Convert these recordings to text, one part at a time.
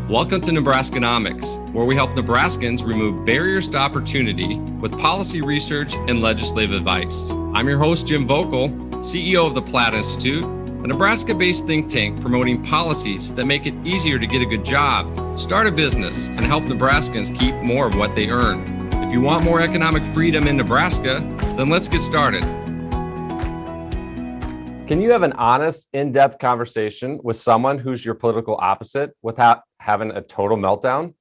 Welcome to Nebraskanomics, where we help Nebraskans remove barriers to opportunity with policy research and legislative advice. I'm your host, Jim Vogel, CEO of the Platt Institute, a Nebraska-based think tank promoting policies that make it easier to get a good job, start a business, and help Nebraskans keep more of what they earn. If you want more economic freedom in Nebraska, then let's get started. Can you have an honest, in-depth conversation with someone who's your political opposite without having a total meltdown?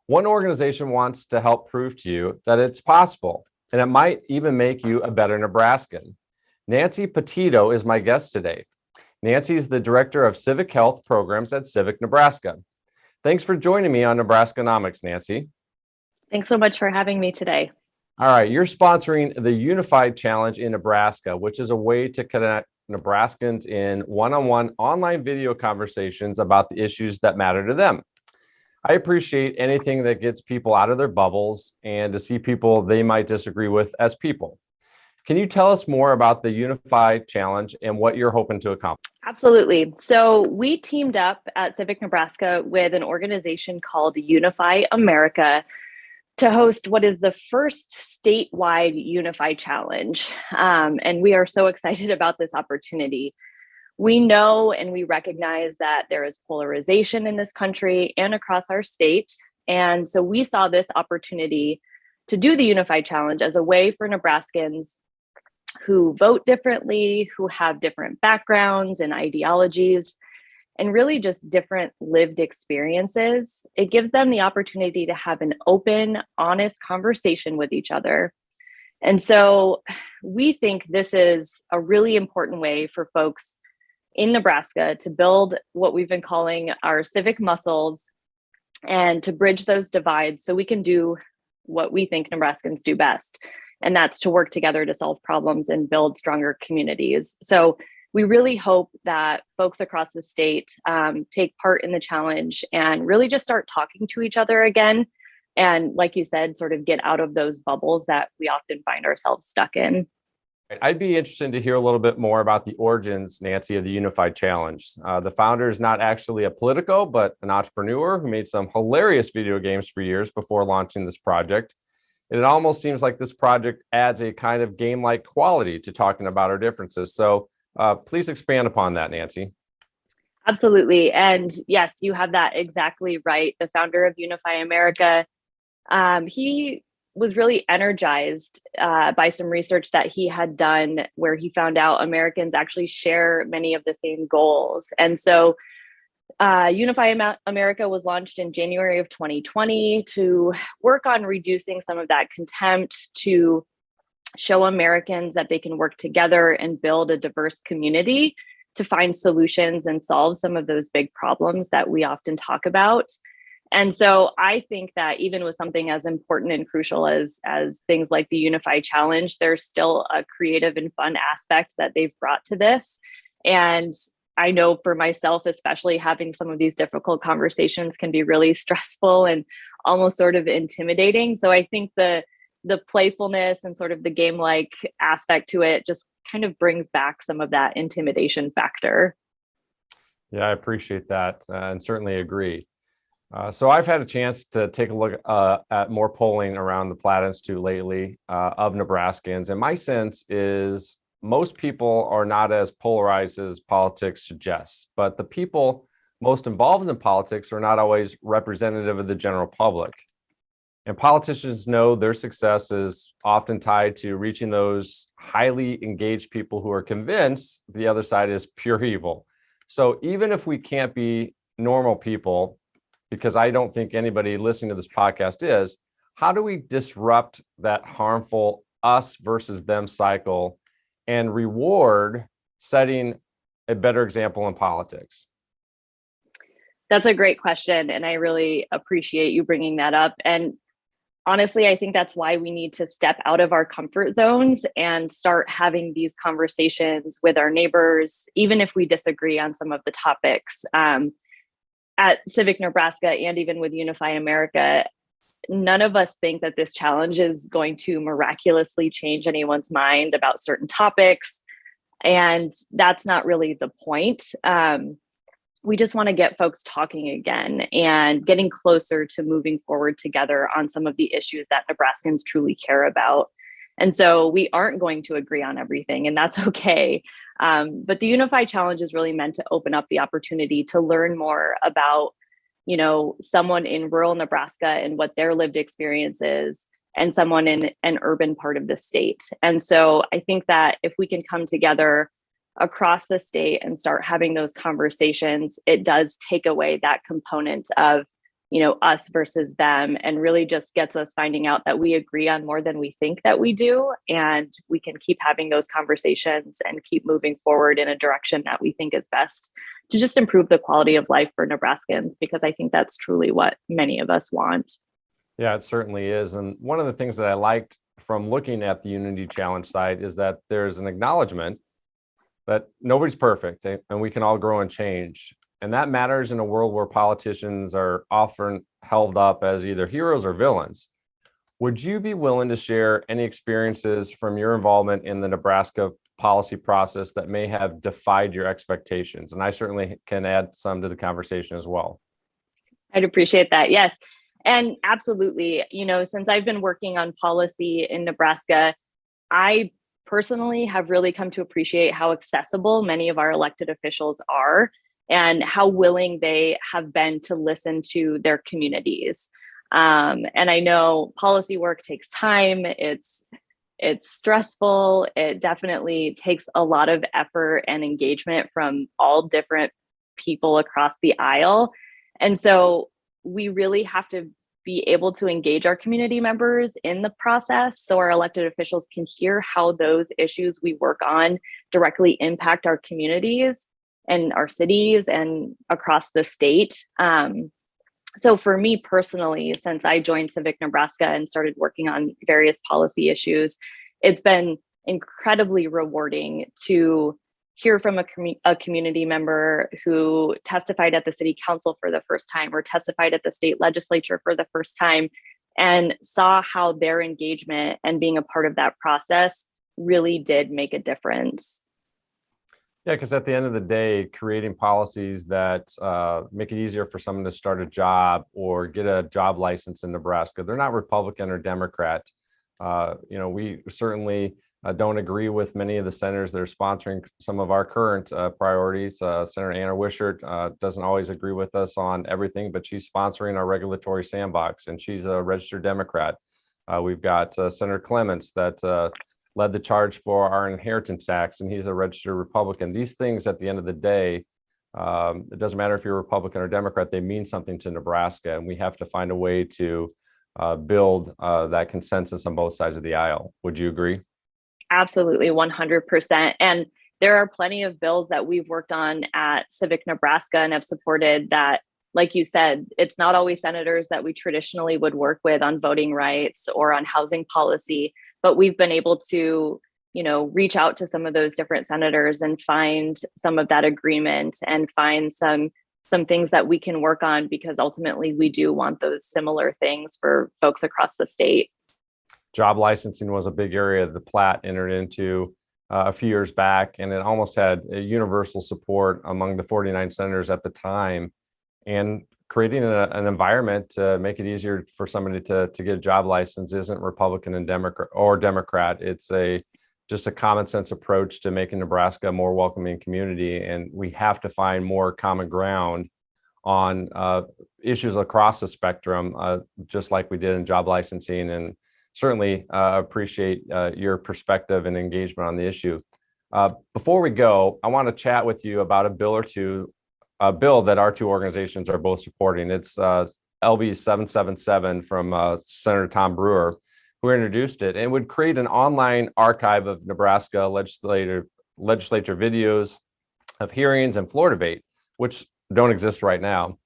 One organization wants to help prove to you that it's possible, and it might even make you a better Nebraskan. Nancy Petitto is my guest today. Nancy is the Director of Civic Health Programs at Civic, Nebraska. Thanks for joining me on Nebraskanomics, Nancy. Thanks so much for having me today. All right, you're sponsoring the Unify Challenge in Nebraska, which is a way to connect Nebraskans in one-on-one online video conversations about the issues that matter to them. I appreciate anything that gets people out of their bubbles and to see people they might disagree with as people. Can you tell us more about the Unify Challenge and what you're hoping to accomplish? Absolutely. So we teamed up at Civic Nebraska with an organization called Unify America to host what is the first statewide Unify Challenge. And we are so excited about this opportunity. We know and we recognize that there is polarization in this country and across our state. And so we saw this opportunity to do the Unify Challenge as a way for Nebraskans who vote differently, who have different backgrounds and ideologies, and really just different lived experiences. It gives them the opportunity to have an open, honest conversation with each other. And so we think this is a really important way for folks in Nebraska to build what we've been calling our civic muscles and to bridge those divides so we can do what we think Nebraskans do best. And that's to work together to solve problems and build stronger communities. So we really hope that folks across the state take part in the challenge and really just start talking to each other again. And like you said, sort of get out of those bubbles that we often find ourselves stuck in. I'd be interested to hear a little bit more about the origins, Nancy, of the Unified Challenge. The founder is not actually a Politico, but an entrepreneur who made some hilarious video games for years before launching this project. And it almost seems like this project adds a kind of game-like quality to talking about our differences. So please expand upon that, Nancy. Absolutely. And yes, you have that exactly right. The founder of Unify America, he was really energized by some research that he had done where he found out Americans actually share many of the same goals. And so Unify America was launched in January of 2020 to work on reducing some of that contempt, to show Americans that they can work together and build a diverse community to find solutions and solve some of those big problems that we often talk about. And so I think that even with something as important and crucial as things like the Unify Challenge, there's still a creative and fun aspect that they've brought to this. And I know for myself, especially having some of these difficult conversations can be really stressful and almost sort of intimidating. So I think the playfulness and sort of the game-like aspect to it just kind of brings back some of that intimidation factor. Yeah, I appreciate that and certainly agree. So I've had a chance to take a look at more polling around the Platt Institute lately of Nebraskans. And my sense is most people are not as polarized as politics suggests, but the people most involved in politics are not always representative of the general public. And politicians know their success is often tied to reaching those highly engaged people who are convinced the other side is pure evil. So even if we can't be normal people, because I don't think anybody listening to this podcast is, how do we disrupt that harmful us versus them cycle and reward setting a better example in politics? That's a great question. And I really appreciate you bringing that up. And honestly, I think that's why we need to step out of our comfort zones and start having these conversations with our neighbors, even if we disagree on some of the topics. At Civic Nebraska and even with Unify America, none of us think that this challenge is going to miraculously change anyone's mind about certain topics. And that's not really the point. we just want to get folks talking again and getting closer to moving forward together on some of the issues that Nebraskans truly care about. And so we aren't going to agree on everything, and that's okay. But the Unify Challenge is really meant to open up the opportunity to learn more about, someone in rural Nebraska and what their lived experience is, and someone in an urban part of the state. And so I think that if we can come together across the state and start having those conversations, it does take away that component of, us versus them, and really just gets us finding out that we agree on more than we think that we do. And we can keep having those conversations and keep moving forward in a direction that we think is best to just improve the quality of life for Nebraskans, because I think that's truly what many of us want. Yeah, it certainly is. And one of the things that I liked from looking at the Unity Challenge site is that there's an acknowledgement that nobody's perfect and we can all grow and change. And that matters in a world where politicians are often held up as either heroes or villains. Would you be willing to share any experiences from your involvement in the Nebraska policy process that may have defied your expectations? And I certainly can add some to the conversation as well. I'd appreciate that. Yes. And absolutely, since I've been working on policy in Nebraska, I personally have really come to appreciate how accessible many of our elected officials are and how willing they have been to listen to their communities. And I know policy work takes time. It's stressful. It definitely takes a lot of effort and engagement from all different people across the aisle. And so we really have to be able to engage our community members in the process so our elected officials can hear how those issues we work on directly impact our communities and our cities and across the state. So for me personally, since I joined Civic Nebraska and started working on various policy issues, it's been incredibly rewarding to hear from a community member who testified at the city council for the first time or testified at the state legislature for the first time, and saw how their engagement and being a part of that process really did make a difference. Yeah, because at the end of the day, creating policies that make it easier for someone to start a job or get a job license in Nebraska, they're not Republican or Democrat. We certainly don't agree with many of the senators that are sponsoring some of our current priorities. Senator Anna Wishart doesn't always agree with us on everything, but she's sponsoring our regulatory sandbox, and she's a registered Democrat. We've got Senator Clements that led the charge for our inheritance tax, and he's a registered Republican. These things, at the end of the day, it doesn't matter if you're a Republican or Democrat, they mean something to Nebraska, and we have to find a way to build that consensus on both sides of the aisle. Would you agree? Absolutely, 100%. And there are plenty of bills that we've worked on at Civic Nebraska and have supported that, like you said, it's not always senators that we traditionally would work with on voting rights or on housing policy, but we've been able to, reach out to some of those different senators and find some of that agreement and find some things that we can work on, because ultimately we do want those similar things for folks across the state. Job licensing was a big area the Platte entered into a few years back, and it almost had a universal support among the 49 senators at the time, and creating an environment to make it easier for somebody to get a job license isn't Republican and Democrat. It's just a common sense approach to making Nebraska a more welcoming community, and we have to find more common ground on issues across the spectrum, just like we did in job licensing. And certainly appreciate your perspective and engagement on the issue. Before we go, I want to chat with you about a bill that our two organizations are both supporting. It's LB 777 from Senator Tom Brewer, who introduced it, and would create an online archive of Nebraska legislature videos of hearings and floor debate, which don't exist right now.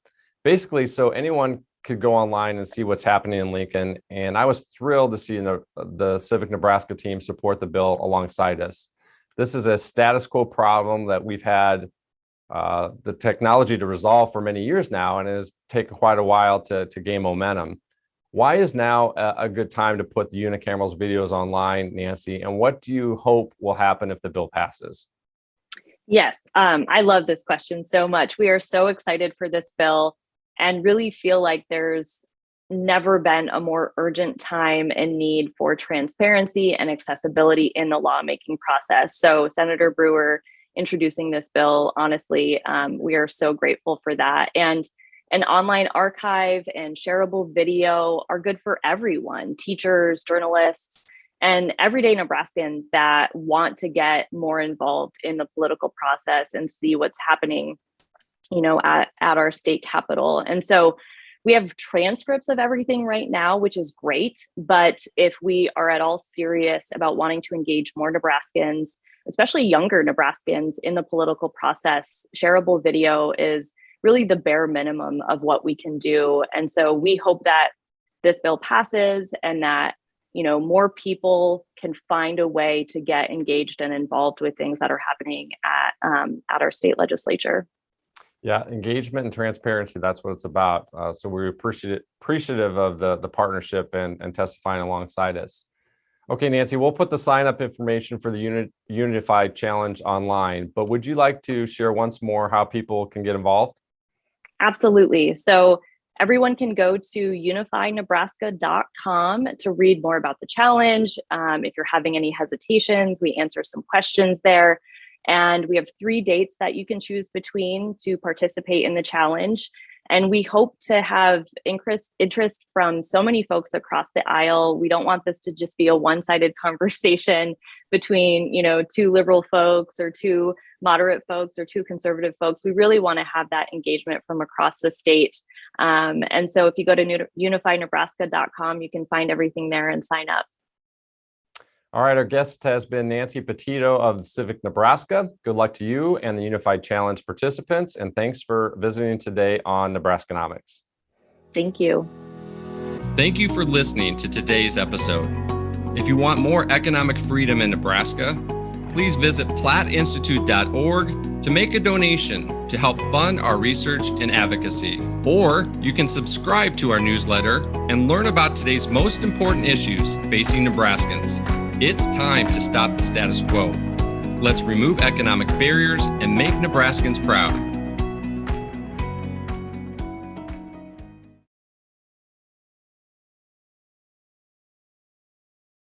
Basically, so anyone could go online and see what's happening in Lincoln. And I was thrilled to see the Civic Nebraska team support the bill alongside us. This is a status quo problem that we've had the technology to resolve for many years now, and it has taken quite a while to gain momentum. Why is now a good time to put the unicameral's videos online, Nancy? And what do you hope will happen if the bill passes? Yes, I love this question so much. We are so excited for this bill and really feel like there's never been a more urgent time and need for transparency and accessibility in the lawmaking process. So, Senator Brewer introducing this bill, honestly, we are so grateful for that. And an online archive and shareable video are good for everyone, teachers, journalists, and everyday Nebraskans that want to get more involved in the political process and see what's happening, at our state capitol. And so we have transcripts of everything right now, which is great. But if we are at all serious about wanting to engage more Nebraskans, especially younger Nebraskans, in the political process, shareable video is really the bare minimum of what we can do. And so we hope that this bill passes and that more people can find a way to get engaged and involved with things that are happening at our state legislature. Yeah, engagement and transparency, that's what it's about. So we're appreciative of the partnership and testifying alongside us. Okay, Nancy, we'll put the sign up information for the Unify Challenge online, but would you like to share once more how people can get involved? Absolutely. So everyone can go to unifynebraska.com to read more about the challenge. If you're having any hesitations, we answer some questions there. And we have 3 dates that you can choose between to participate in the challenge. And we hope to have interest from so many folks across the aisle. We don't want this to just be a one-sided conversation between, 2 liberal folks or 2 moderate folks or 2 conservative folks. We really want to have that engagement from across the state. And so if you go to unifynebraska.com, you can find everything there and sign up. All right, our guest has been Nancy Petitto of Civic, Nebraska. Good luck to you and the Unified Challenge participants, and thanks for visiting today on Nebraskanomics. Thank you. Thank you for listening to today's episode. If you want more economic freedom in Nebraska, please visit plattinstitute.org to make a donation to help fund our research and advocacy. Or you can subscribe to our newsletter and learn about today's most important issues facing Nebraskans. It's time to stop the status quo. Let's remove economic barriers and make Nebraskans proud.